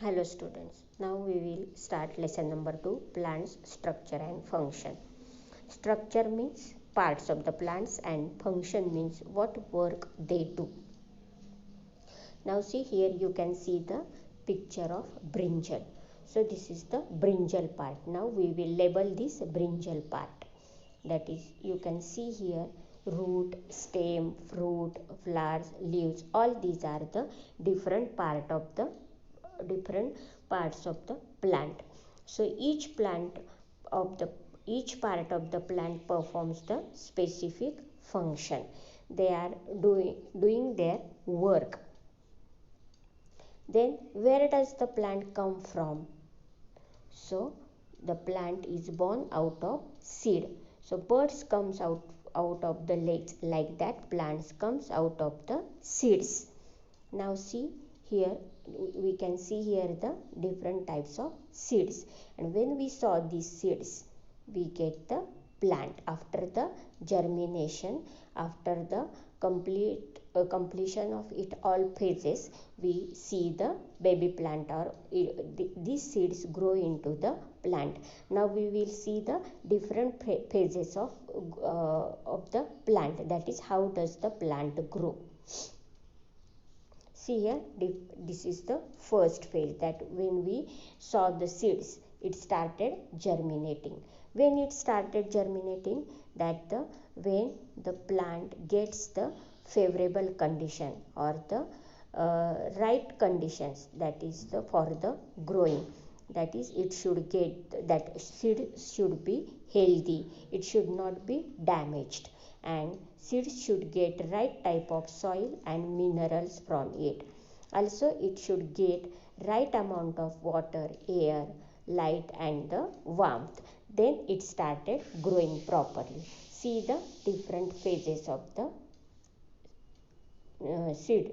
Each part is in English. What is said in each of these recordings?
Hello students, now we will start lesson number 2, plants structure and function. Structure means parts of the plants and function means what work they do. Now see here you can see the picture of brinjal. So this is the brinjal part. Now we will label this brinjal part. That is, you can see here root, stem, fruit, flowers, leaves. All these are the different parts of the plant. So of the each part of the plant performs the specific function. They are doing their work. Then where does the plant come from? So the plant is born out of seed. So birds comes out of the legs, like that plants comes out of the seeds. Now see here, we can see here the different types of seeds, and when we sow these seeds we get the plant. After the germination, after the completion of it all phases, we see the baby plant, or these seeds grow into the plant. Now we will see the different phases of the plant, that is how does the plant grow. See here, this is the first phase, that when we saw the seeds, it started germinating. When it started germinating, when the plant gets the favorable condition, or the right conditions, that is for the growing, that is it should get, that seed should be healthy, it should not be damaged, and seeds should get right type of soil and minerals from it. Also it should get right amount of water, air, light and the warmth. Then it started growing properly. See the different phases of the seed.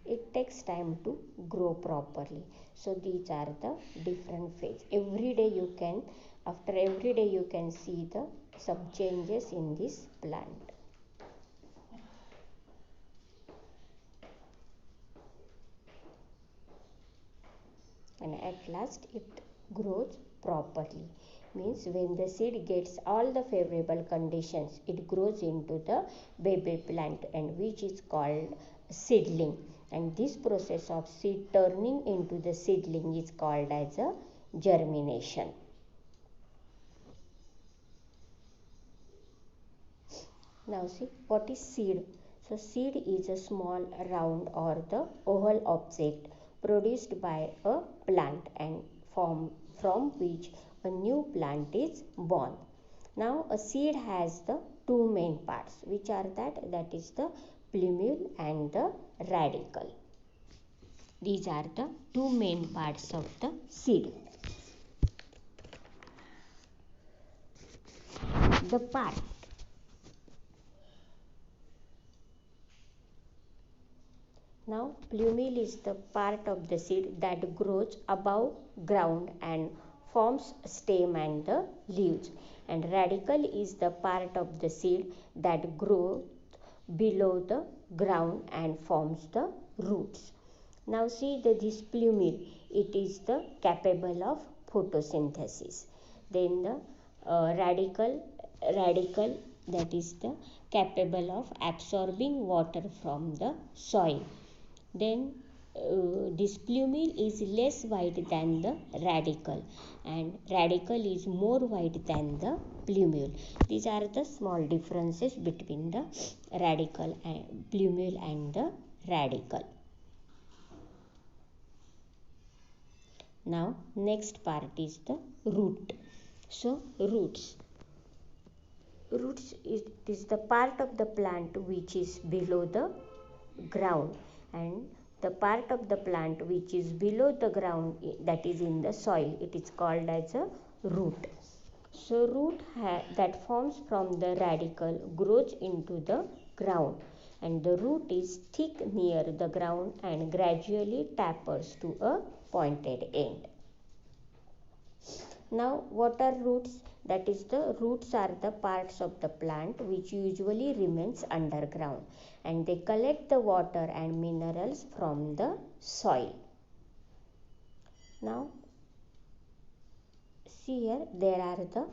It takes time to grow properly. So these are the different phases. After every day you can see the some changes in this plant. And at last it grows properly. Means when the seed gets all the favorable conditions, it grows into the baby plant, and which is called seedling. And this process of seed turning into the seedling is called as a germination. Now see, what is seed? So seed is a small round or the oval object produced by a plant and from which a new plant is born. Now a seed has the two main parts, which are that is the plumule and the radicle. These are the two main parts of the seed. The part Now plumule is the part of the seed that grows above ground and forms stem and the leaves, and radicle is the part of the seed that grows below the ground and forms the roots. Now see this plumule, it is the capable of photosynthesis. Then the radicle that is the capable of absorbing water from the soil. Then this plumule is less wide than the radicle, and radicle is more wide than the plumule. These are the small differences between the radicle and plumule and the radicle. Now next part is the root. So roots is the part of the plant which is below the ground, and the part of the plant which is below the ground, that is in the soil, it is called as a root. So root that forms from the radicle grows into the ground. and the root is thick near the ground and gradually tapers to a pointed end. Now, what are roots? That is, the roots are the parts of the plant which usually remains underground, and they collect the water and minerals from the soil. Now, see here, there are the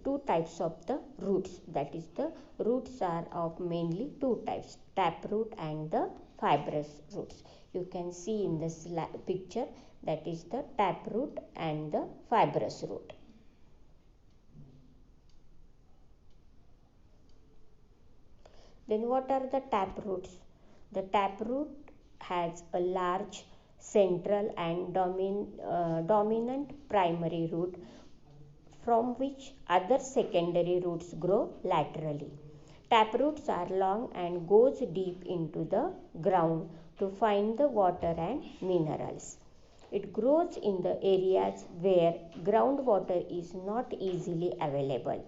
two types of the roots. That is, the roots are of mainly two types, taproot and the fibrous roots. You can see in this picture, that is the taproot and the fibrous root. Then what are the taproots? The taproot has a large central and dominant primary root from which other secondary roots grow laterally. Taproots are long and goes deep into the ground to find the water and minerals. It grows in the areas where groundwater is not easily available.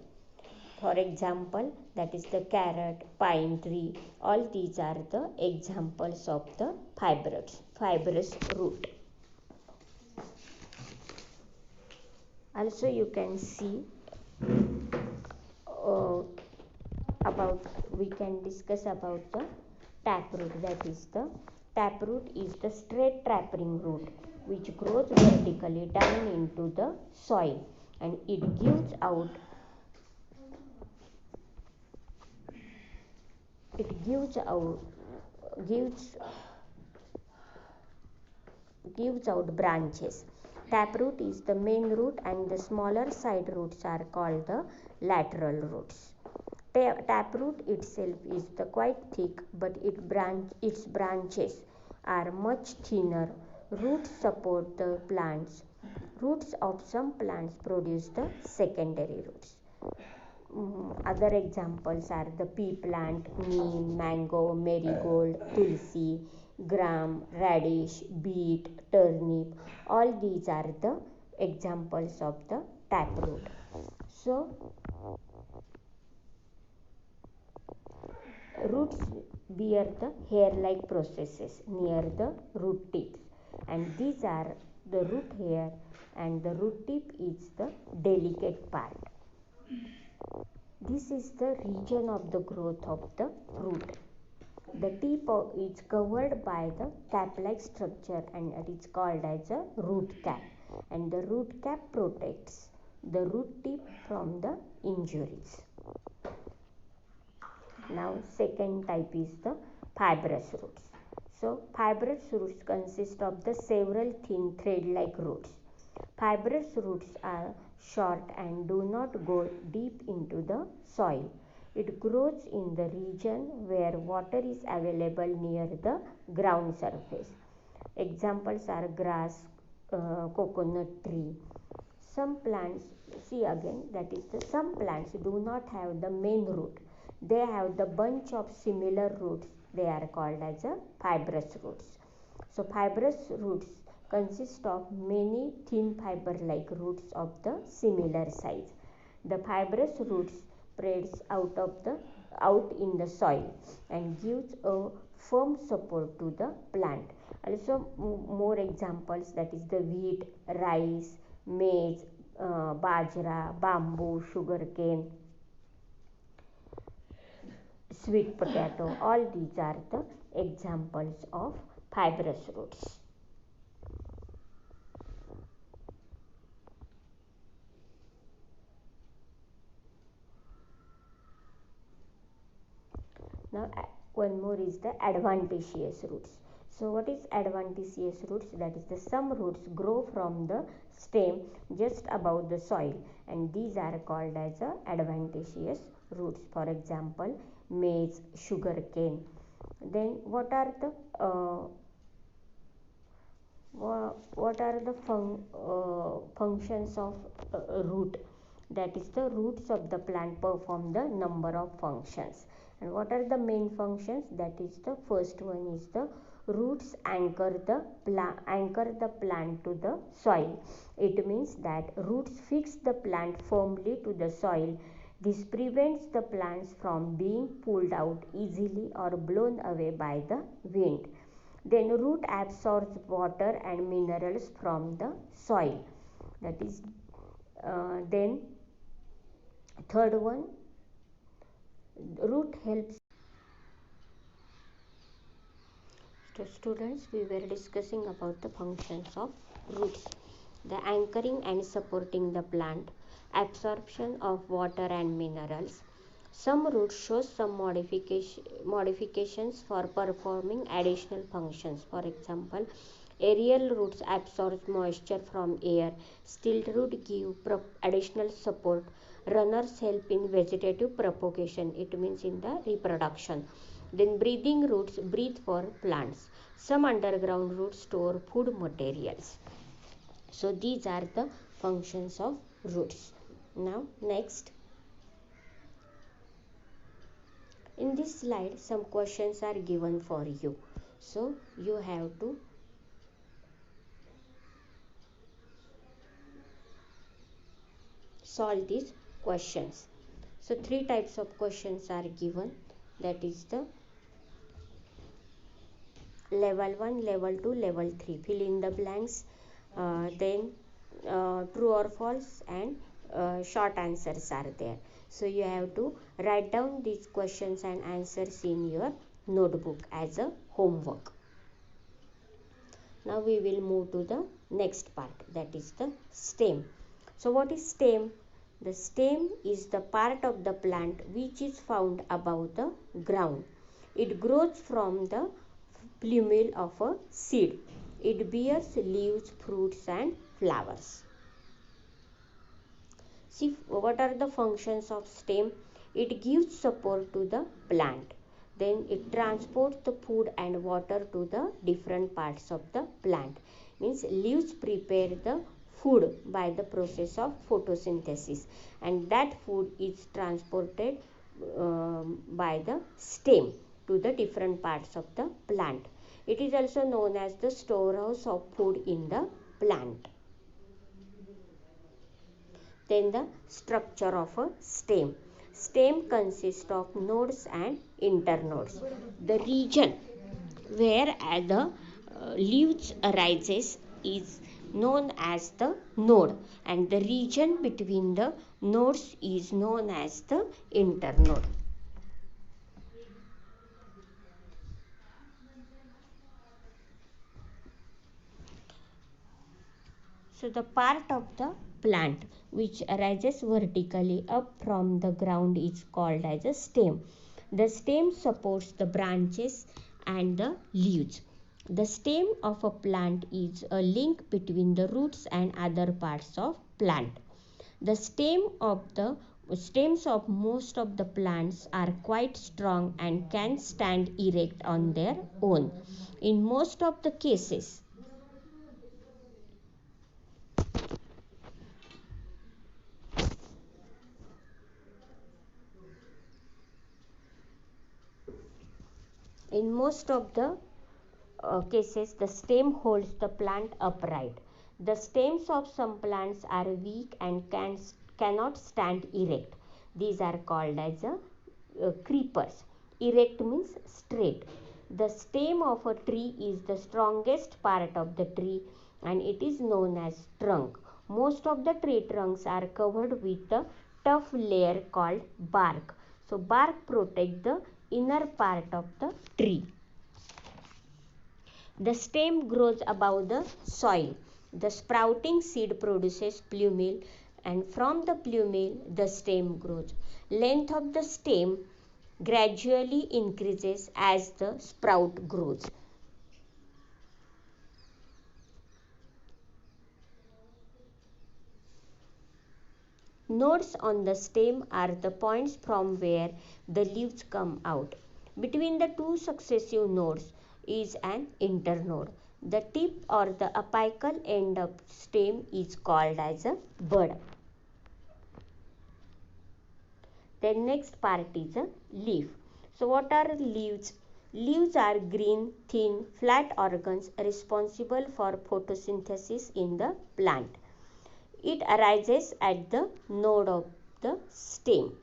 For example, that is the carrot, pine tree. All these are the examples of the fibrous root. Also, you can see we can discuss about the taproot. That is, the taproot is the straight taproot root which grows vertically down into the soil, and it gives out branches. Taproot is the main root and the smaller side roots are called the lateral roots. Taproot itself is quite thick, but its branches are much thinner. Roots support the plants. Roots of some plants produce the secondary roots. Other examples are the pea plant, neem, mango, marigold, tulsi, gram, radish, beet, turnip. All these are the examples of the taproot. So, roots bear the hair-like processes near the root tips, and these are the root hair, and the root tip is the delicate part. This is the region of the growth of the root. The tip is covered by the cap-like structure, and it is called as a root cap, and the root cap protects the root tip from the injuries. Now, second type is the fibrous roots. So, fibrous roots consist of the several thin thread-like roots. Fibrous roots are short and do not go deep into the soil. It grows in the region where water is available near the ground surface. Examples are grass, coconut tree. Some plants, some plants do not have the main root. They have the bunch of similar roots. They are called as a fibrous roots. So, fibrous roots consist of many thin fiber-like roots of the similar size. The fibrous roots spreads out in the soil and gives a firm support to the plant. Also, more examples, that is the wheat, rice, maize, bajra, bamboo, sugarcane, sweet potato. All these are the examples of fibrous roots. Now, one more is the adventitious roots. So, what is adventitious roots? That is, the some roots grow from the stem just above the soil, and these are called as adventitious roots. For example, maize, sugarcane. Then, what are the functions of root? That is, the roots of the plant perform the number of functions. And what are the main functions? That is, the first one is the roots anchor the plant to the soil. It means that roots fix the plant firmly to the soil, This prevents the plants from being pulled out easily or blown away by the wind. Then root absorbs water and minerals from the soil. That is then third one, root helps. So students, we were discussing about the functions of roots. The anchoring and supporting the plant, absorption of water and minerals. Some roots show some modifications for performing additional functions. For example, aerial roots absorb moisture from air. Stilt root give additional support. Runners help in vegetative propagation. It means in the reproduction. Then breathing roots breathe for plants. Some underground roots store food materials. So these are the functions of roots. Now next, in this slide some questions are given for you. So you have to solve these questions. So three types of questions are given, that is the level 1, level 2, level 3. Fill in the blanks. Then true or false and short answers are there. So you have to write down these questions and answers in your notebook as a homework. Now we will move to the next part, that is the stem. So what is stem? The stem is the part of the plant which is found above the ground. It grows from the plumule of a seed. It bears leaves, fruits and flowers. See, what are the functions of stem? It gives support to the plant. Then it transports the food and water to the different parts of the plant. Means leaves prepare the food by the process of photosynthesis, and that food is transported by the stem to the different parts of the plant. It is also known as the storehouse of food in the plant. Then the structure of a stem. Stem consists of nodes and internodes. The region where the leaves arises is known as the node, and the region between the nodes is known as the internode. So the part of the plant which arises vertically up from the ground is called as a stem. The stem supports the branches and the leaves. The stem of a plant is a link between the roots and other parts of plant. The stems of most of the plants are quite strong and can stand erect on their own. In most of the cases, the stem holds the plant upright. The stems of some plants are weak and cannot stand erect. These are called as creepers. Erect means straight. The stem of a tree is the strongest part of the tree and it is known as trunk. Most of the tree trunks are covered with a tough layer called bark. So bark protects the inner part of the tree. The stem grows above the soil. The sprouting seed produces plumule, and from the plumule the stem grows. Length of the stem gradually increases as the sprout grows. Nodes on the stem are the points from where the leaves come out. Between the two successive nodes is an internode. The tip or the apical end of stem is called as a bud. The next part is a leaf. So what are leaves? Leaves are green, thin, flat organs responsible for photosynthesis in the plant. It arises at the node of the stem.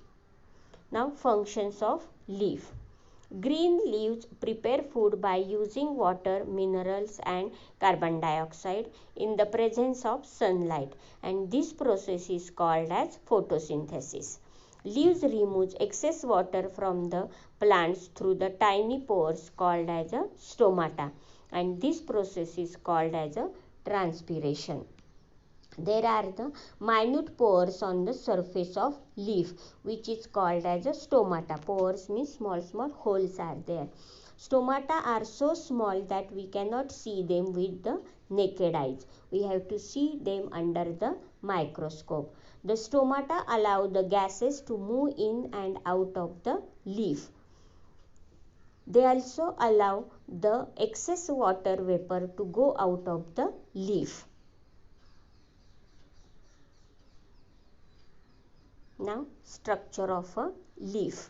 Now functions of leaf. Green leaves prepare food by using water, minerals and carbon dioxide in the presence of sunlight, and this process is called as photosynthesis. Leaves remove excess water from the plants through the tiny pores called as a stomata, and this process is called as a transpiration. There are the minute pores on the surface of leaf which is called as a stomata. Pores means small holes are there. Stomata are so small that we cannot see them with the naked eyes. We have to see them under the microscope. The stomata allow the gases to move in and out of the leaf. They also allow the excess water vapor to go out of the leaf. Now, structure of a leaf.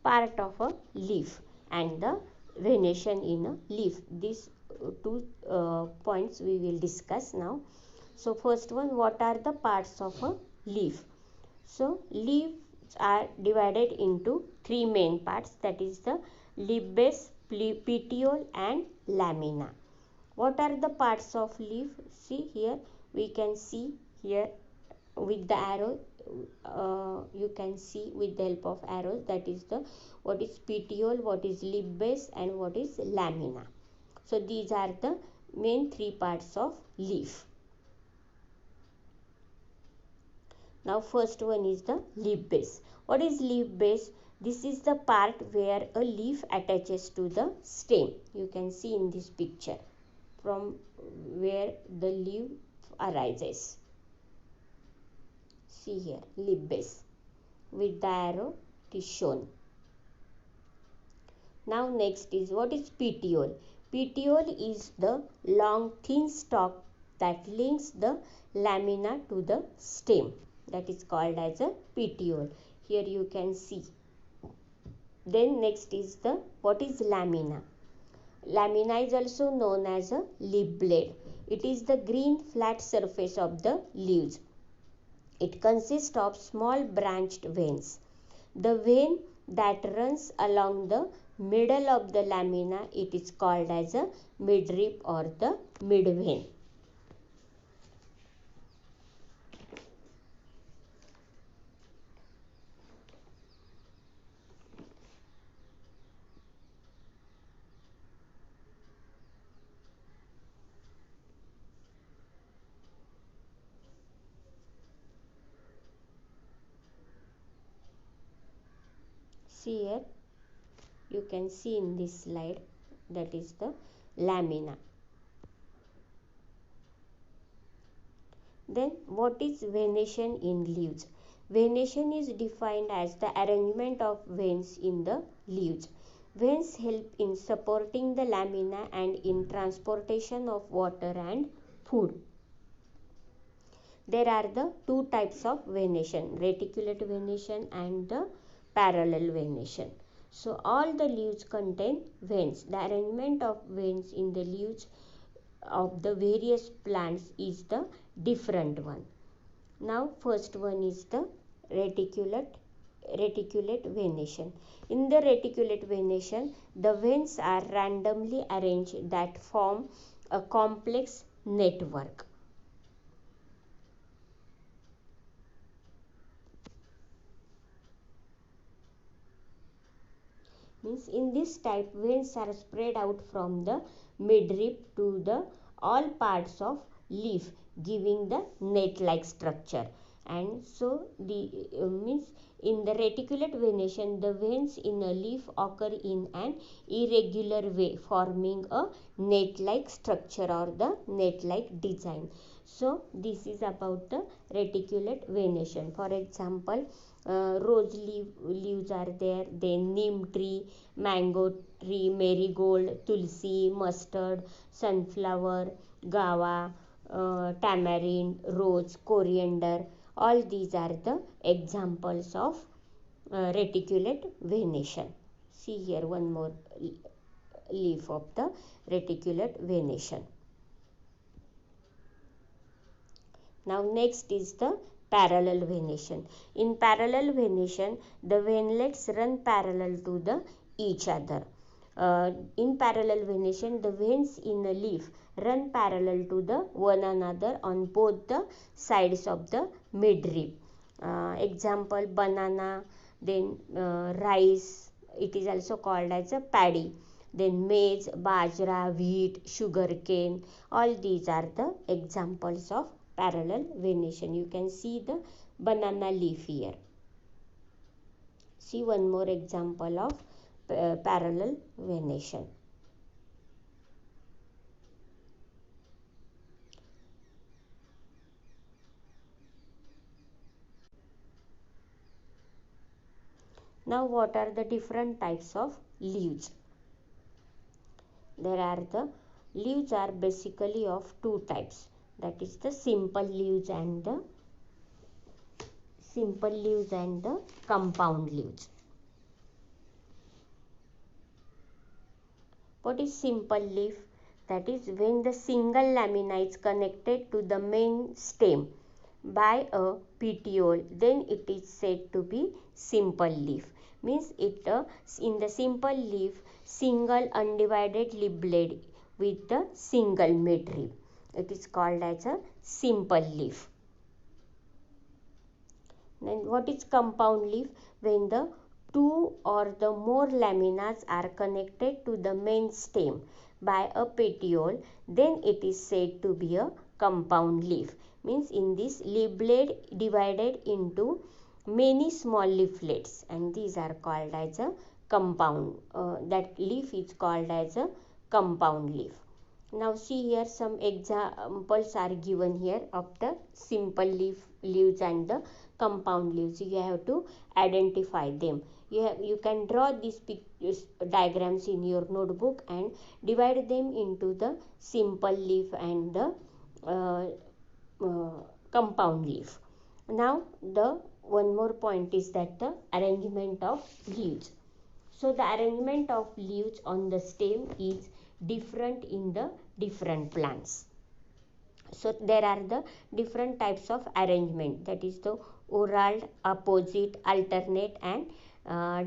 Part of a leaf and the venation in a leaf. These two points we will discuss now. So, first one, what are the parts of a leaf? So, leaves are divided into three main parts, that is the leaf base, petiole and lamina. What are the parts of leaf? See here, we can see here with the arrow, you can see with the help of arrows, that is the what is petiole, what is leaf base and what is lamina. So these are the main three parts of leaf. Now first one is the leaf base. What is leaf base? This is the part where a leaf attaches to the stem. You can see in this picture from where the leaf arises. See here, leaf base with the arrow it is shown. Now next is what is petiole. Petiole is the long thin stalk that links the lamina to the stem, that is called as a petiole. Here you can see. Then next is the what is lamina. Lamina is also known as a leaf blade. It is the green flat surface of the leaves. It consists of small branched veins. The vein that runs along the middle of the lamina, it is called as a midrib or the midvein. See here, you can see in this slide, that is the lamina. Then what is venation in leaves? Venation is defined as the arrangement of veins in the leaves. Veins help in supporting the lamina and in transportation of water and food. There are the two types of venation, reticulate venation and the parallel venation. So all the leaves contain veins. The arrangement of veins in the leaves of the various plants is the different one. Now first one is the reticulate venation. In the reticulate venation, the veins are randomly arranged that form a complex network. Means in this type, veins are spread out from the midrib to the all parts of leaf, giving the net-like structure. And so the means in the reticulate venation, the veins in a leaf occur in an irregular way, forming a net-like structure or the net-like design. So this is about the reticulate venation. For example, rose leaves are there, then neem tree, mango tree, marigold, tulsi, mustard, sunflower, gawa, tamarind, rose, coriander. All these are the examples of reticulate venation. See here one more leaf of the reticulate venation. Now next is the parallel venation. In parallel venation, the venlets run parallel to the each other. In parallel venation, the veins in a leaf run parallel to the one another on both the sides of the midrib. Example, banana, then rice, it is also called as a paddy, then maize, bajra, wheat, sugarcane, all these are the examples of parallel venation. You can see the banana leaf here. See one more example of parallel venation. Now what are the different types of leaves? There are the leaves are basically of two types, that is the simple leaves and the compound leaves. What is simple leaf? That is when the single lamina is connected to the main stem by a petiole, then it is said to be simple leaf. Means it in the simple leaf, single undivided leaf blade with the single midrib. It is called as a simple leaf. Then what is compound leaf? When the two or the more laminas are connected to the main stem by a petiole, then it is said to be a compound leaf. Means in this leaf blade divided into many small leaflets, and these are called as a compound. That leaf is called as a compound leaf. Now see here, some examples are given here of the simple leaves and the compound leaves. You have to identify them. You can draw these diagrams in your notebook and divide them into the simple leaf and the compound leaf. Now the one more point is that the arrangement of leaves. So the arrangement of leaves on the stem is different in the different plants. So there are the different types of arrangement, that is the whorled, apposite, alternate and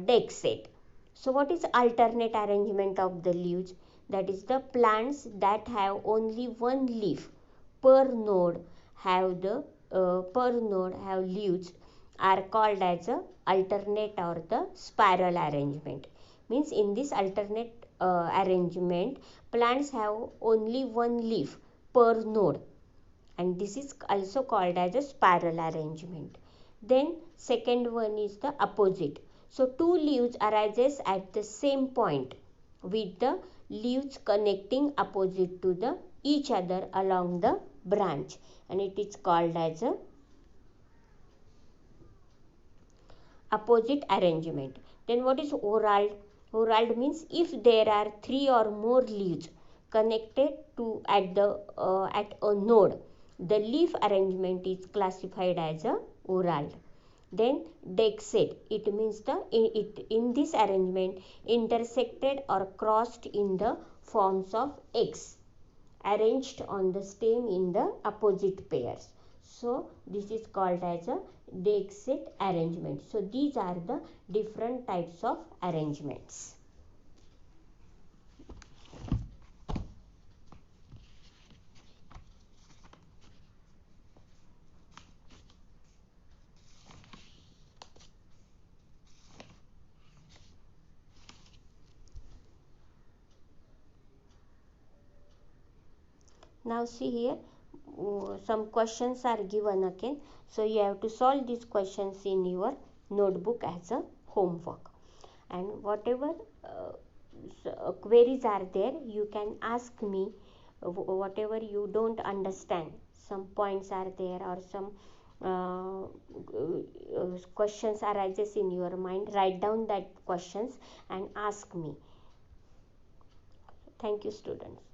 decussate. So what is alternate arrangement of the leaves? That is the plants that have only one leaf per node have leaves are called as a alternate or the spiral arrangement. Means in this alternate arrangement, plants have only one leaf per node, and this is also called as a spiral arrangement. Then second one is the apposite. So two leaves arises at the same point with the leaves connecting opposite to the each other along the branch, and it is called as a opposite arrangement. Then what is whorled? Whorled means if there are three or more leaves connected to at a node, the leaf arrangement is classified as a whorled. Then decussate, it means in this arrangement intersected or crossed in the forms of X arranged on the stem in the opposite pairs. So this is called as a decussate arrangement. So these are the different types of arrangements. Now see here, some questions are given again. So you have to solve these questions in your notebook as a homework. And whatever queries are there, you can ask me whatever you don't understand. Some points are there or some questions arises in your mind. Write down that questions and ask me. Thank you, students.